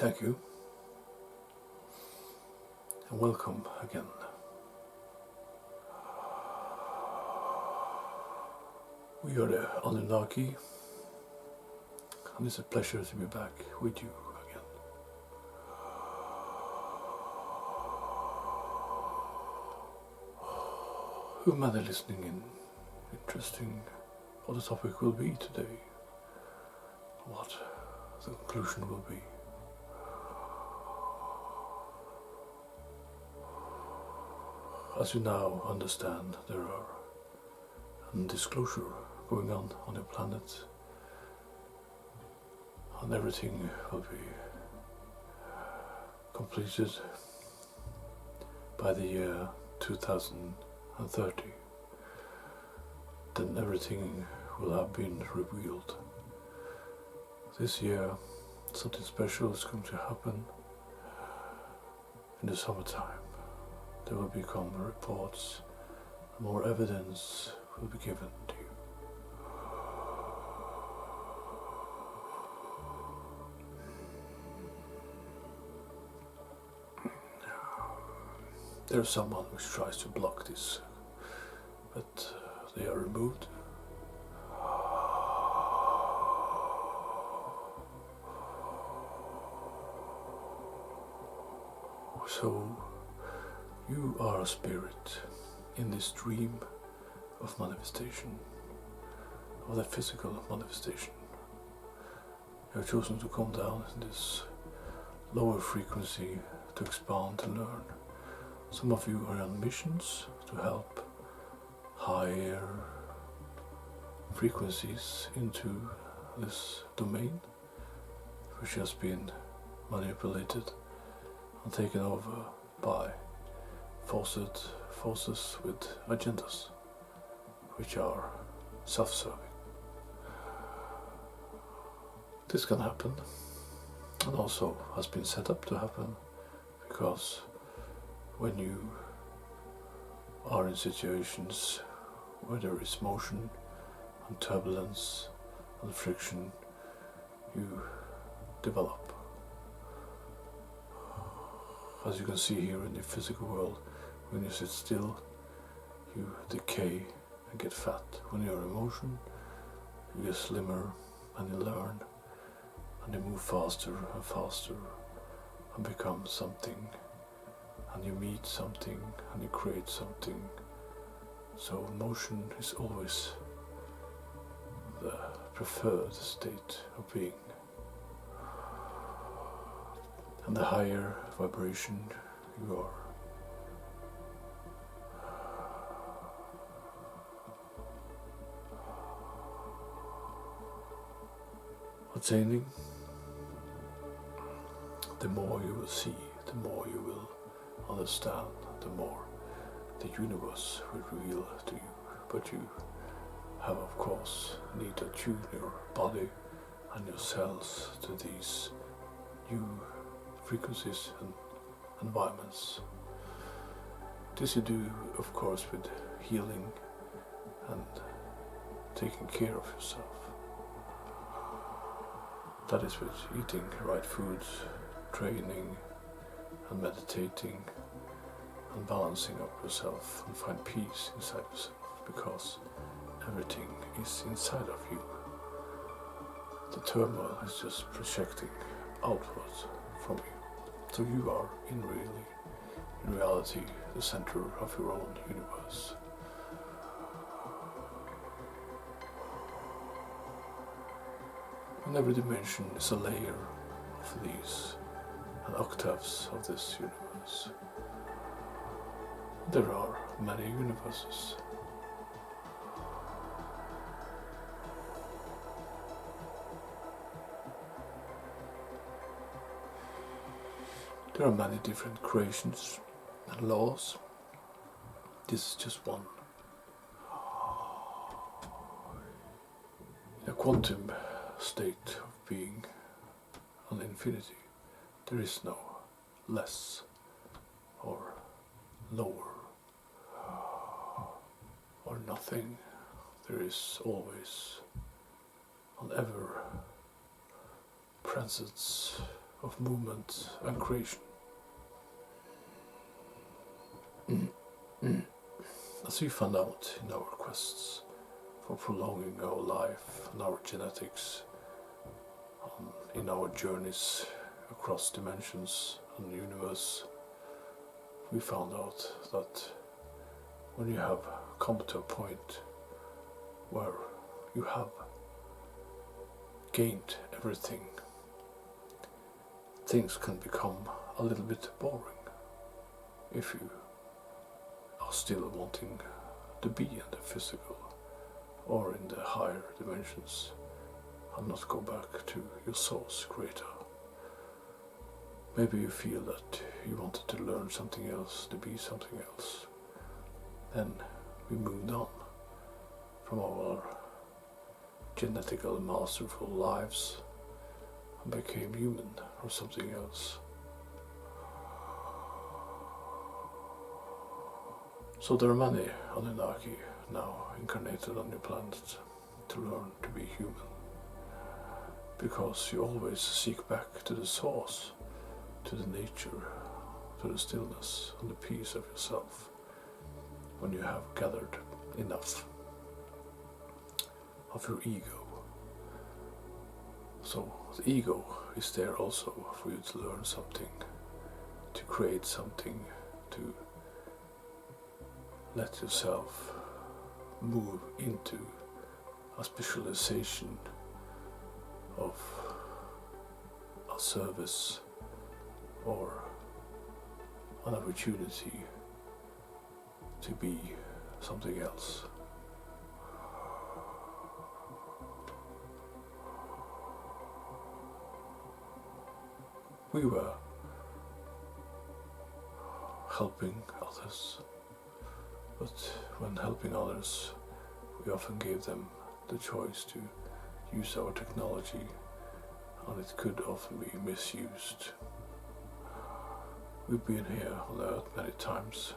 Thank you, and welcome again. We are the Annunaki, and it's a pleasure to be back with you again. Who might be listening in? Interesting what the topic will be today, what the conclusion will be. As you now understand, there are a disclosure going on the planet, and everything will be completed by the year 2030. Then everything will have been revealed. This year, something special is going to happen in the summertime. There will become reports, and more evidence will be given to you. There is someone which tries to block this, but they are removed. So, you are a spirit in this dream of manifestation, of the physical manifestation. You have chosen to come down in this lower frequency to expand and learn. Some of you are on missions to help higher frequencies into this domain, which has been manipulated and taken over by forces with agendas, which are self-serving. This can happen, and also has been set up to happen, because when you are in situations where there is motion and turbulence and friction, you develop. As you can see here in the physical world, when you sit still, you decay and get fat. When you're in motion, you get slimmer and you learn, and you move faster and faster and become something, and you meet something and you create something. So motion is always the preferred state of being. And the higher vibration you are, attaining, the more you will see, the more you will understand, the more the universe will reveal to you. But you have, of course, need to tune your body and your cells to these new frequencies and environments. This you do, of course, with healing and taking care of yourself. That is with eating right foods, training and meditating and balancing up yourself and find peace inside yourself, because everything is inside of you. The turmoil is just projecting outwards from you. So you are in reality, the center of your own universe. And every dimension is a layer of these, and octaves of this universe. There are many universes. There are many different creations and laws. This is just one. In a quantum state of being on infinity, there is no less or lower or nothing. There is always an ever presence of movement and creation. As we found out in our quests for prolonging our life and our genetics, in our journeys across dimensions and the universe, we found out that when you have come to a point where you have gained everything, things can become a little bit boring if you are still wanting to be in the physical or in the higher dimensions and not go back to your source creator. Maybe you feel that you wanted to learn something else, to be something else. Then we moved on from our genetical masterful lives and became human or something else. So there are many Annunaki now incarnated on your planet to learn to be human, because you always seek back to the source, to the nature, to the stillness and the peace of yourself when you have gathered enough of your ego. So the ego is there also for you to learn something, to create something, to let yourself move into a specialization of a service or an opportunity to be something else. We were helping others, but when helping others, we often gave them the choice to use our technology, and it could often be misused. We've been here on Earth many times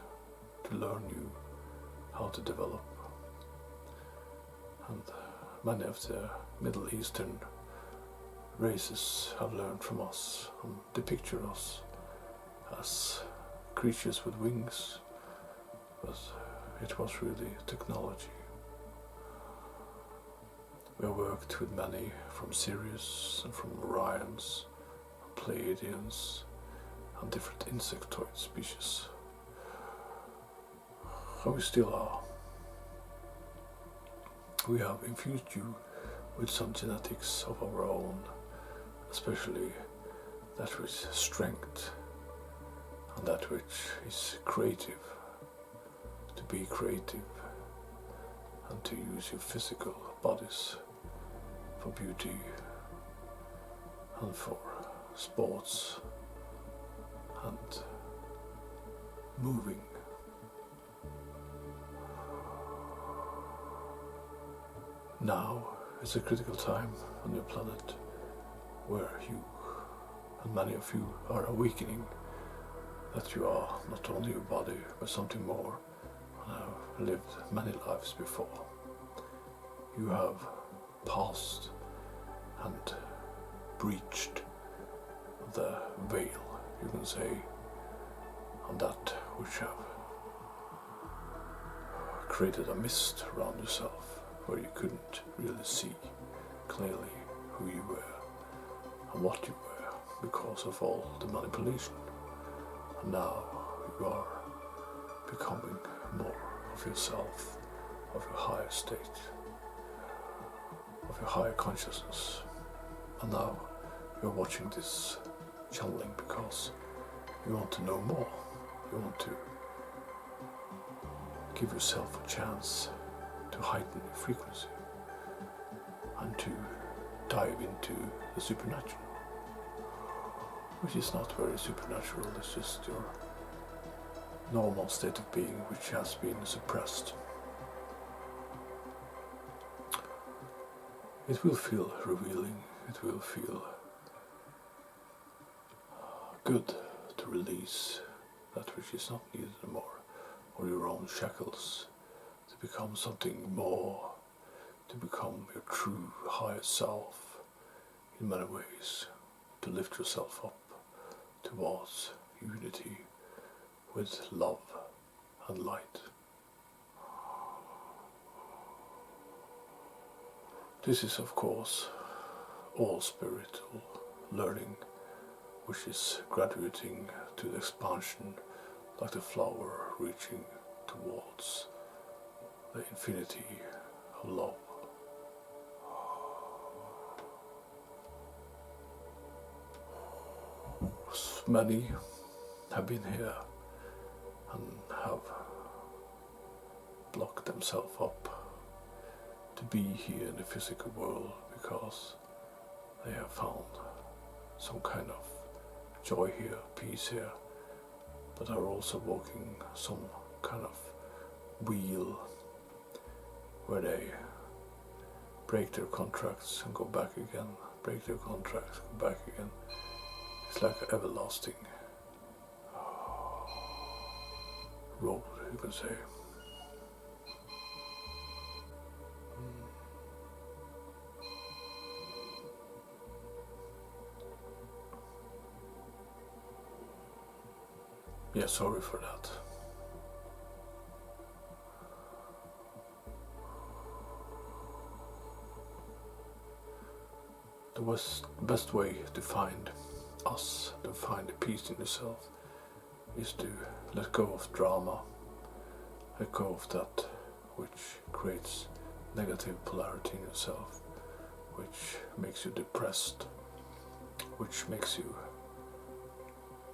to learn you how to develop, and many of the Middle Eastern races have learned from us and they picture us as creatures with wings, but it was really technology. We have worked with many from Sirius and from Orions, and Pleiadians, and different insectoid species. And we still are. We have infused you with some genetics of our own, especially that which is strength and that which is creative, to be creative and to use your physical bodies for beauty and for sports and moving. Now is a critical time on your planet where you and many of you are awakening that you are not only your body but something more, and have lived many lives before. You have passed and breached the veil, you can say, and that which have created a mist around yourself where you couldn't really see clearly who you were and what you were because of all the manipulation. And now you are becoming more of yourself, of your higher state, of your higher consciousness. And now you're watching this channeling because you want to know more. You want to give yourself a chance to heighten your frequency and to dive into the supernatural, which is not very supernatural, it's just your normal state of being which has been suppressed. It will feel revealing, it will feel good to release that which is not needed anymore, or your own shackles, to become something more, to become your true higher self in many ways. to lift yourself up towards unity with love and light. This is, of course, all spiritual learning, which is graduating to the expansion like the flower reaching towards the infinity of love. Many have been here and have blocked themselves up to be here in the physical world because they have found some kind of joy here, peace here, but are also walking some kind of wheel where they break their contracts and go back again, break their contracts, go back again. It's like an everlasting road, you can say. Yeah, sorry for that. The best way to find us, to find the peace in yourself, is to let go of drama, let go of that which creates negative polarity in yourself, which makes you depressed, which makes you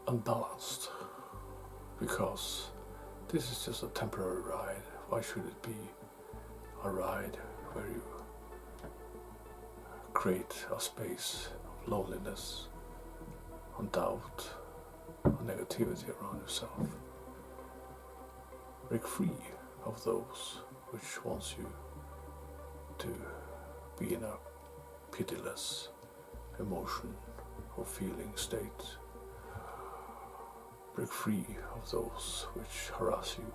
unbalanced. Because this is just a temporary ride. Why should it be a ride where you create a space of loneliness, and doubt, and negativity around yourself? Break free of those which wants you to be in a pitiless emotion or feeling state. Break free of those which harass you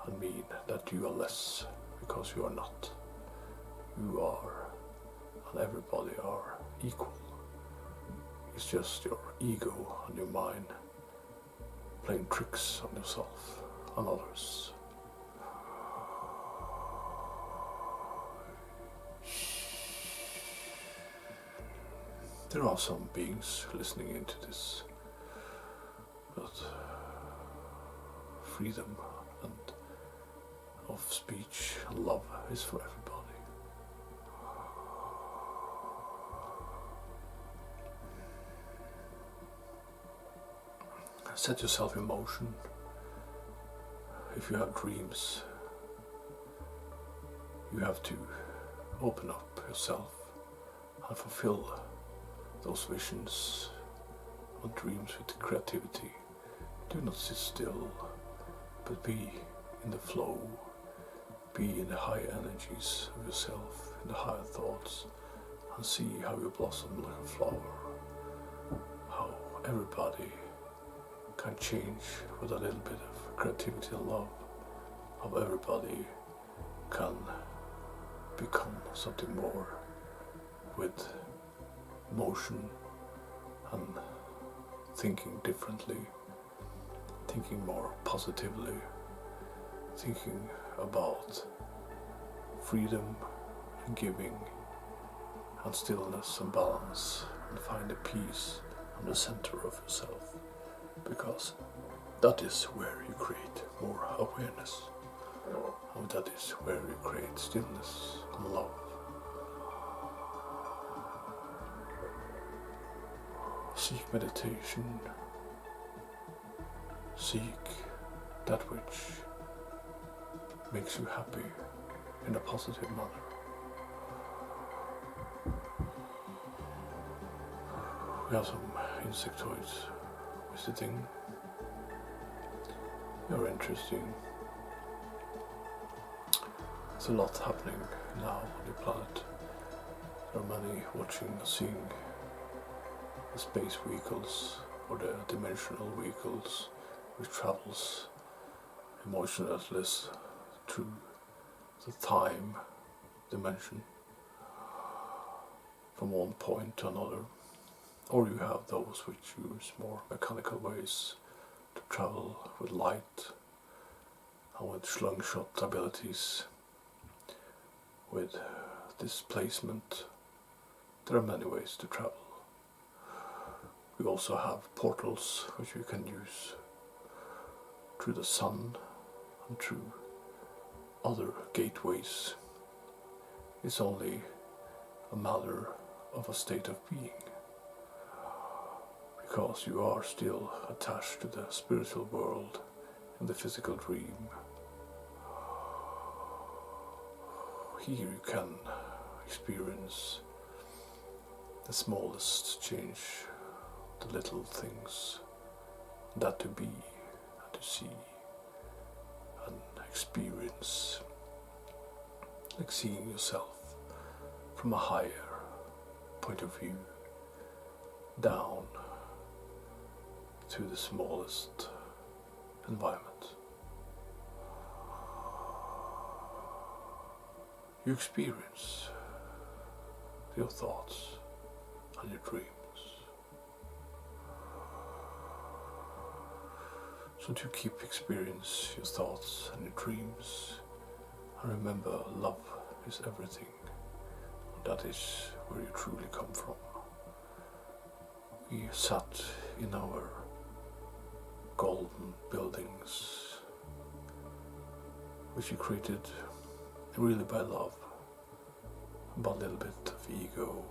and mean that you are less, because you are not. You are, and everybody are, equal. It's just your ego and your mind playing tricks on yourself and others. There are some beings listening into this, but freedom and of speech and love is for everybody. Set yourself in motion. If you have dreams, you have to open up yourself and fulfill those visions and dreams with creativity. Do not sit still, but be in the flow, be in the high energies of yourself, in the higher thoughts, and see how you blossom like a flower, how everybody can change with a little bit of creativity and love, how everybody can become something more with motion and thinking differently, thinking more positively, thinking about freedom and giving and stillness and balance, and find the peace and the center of yourself, because that is where you create more awareness, and that is where you create stillness and love. Seek meditation, seek that which makes you happy in a positive manner. We have some insectoids visiting. They're interesting. There's a lot happening now on the planet. There are many watching and seeing the space vehicles or the dimensional vehicles which travels emotionless through the time dimension from one point to another, Or you have those which use more mechanical ways to travel with light and with slingshot abilities, with displacement. There are many ways to travel. We also have portals which you can use through the sun and through other gateways. It's only a matter of a state of being, because you are still attached to the spiritual world in the physical dream. Here you can experience the smallest change, the little things, that to be and to see and experience, like seeing yourself from a higher point of view, down to the smallest environment. You experience your thoughts and your dreams. So to keep experience your thoughts and your dreams, and remember, love is everything. That is where you truly come from. We sat in our golden buildings, which we created really by love, but a little bit of ego.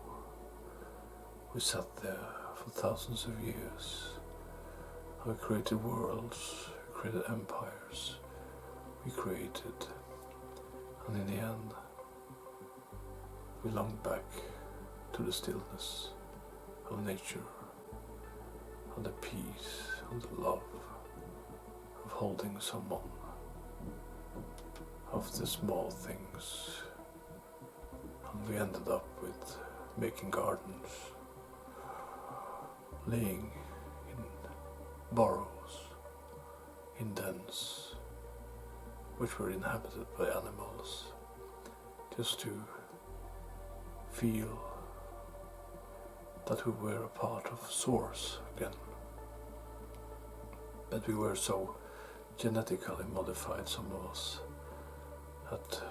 We sat there for thousands of years. We created worlds, we created empires, we created, and in the end, we longed back to the stillness of nature, and the peace and the love of holding someone, of the small things. And we ended up with making gardens, laying in burrows, in dens, which were inhabited by animals, just to feel that we were a part of Source again. That we were so genetically modified, some of us, that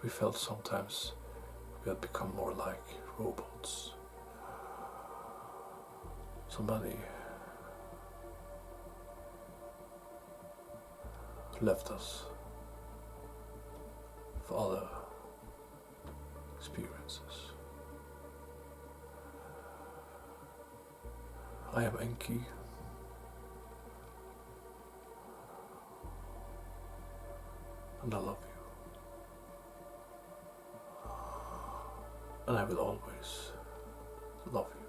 we felt sometimes we had become more like robots. So many left us for other experiences. I am Enki, and I love you. And I will always love you.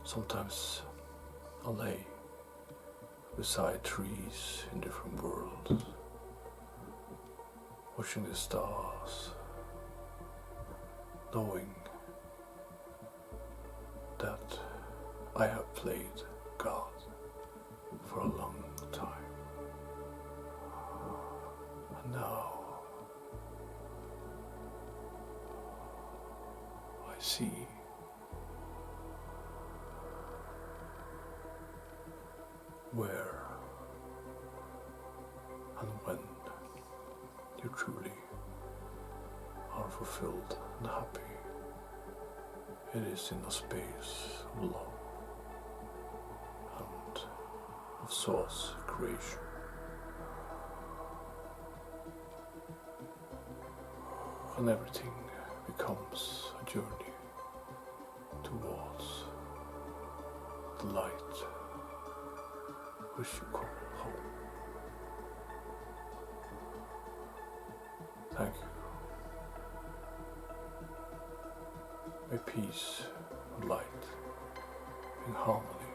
Sometimes I lay beside trees in different worlds, watching the stars, knowing that I have played God for a long time. And now I see where and when you truly are fulfilled and happy. It is in a space of love and of source creation. And everything becomes a journey towards the light which you call home. Thank you. May peace and light in harmony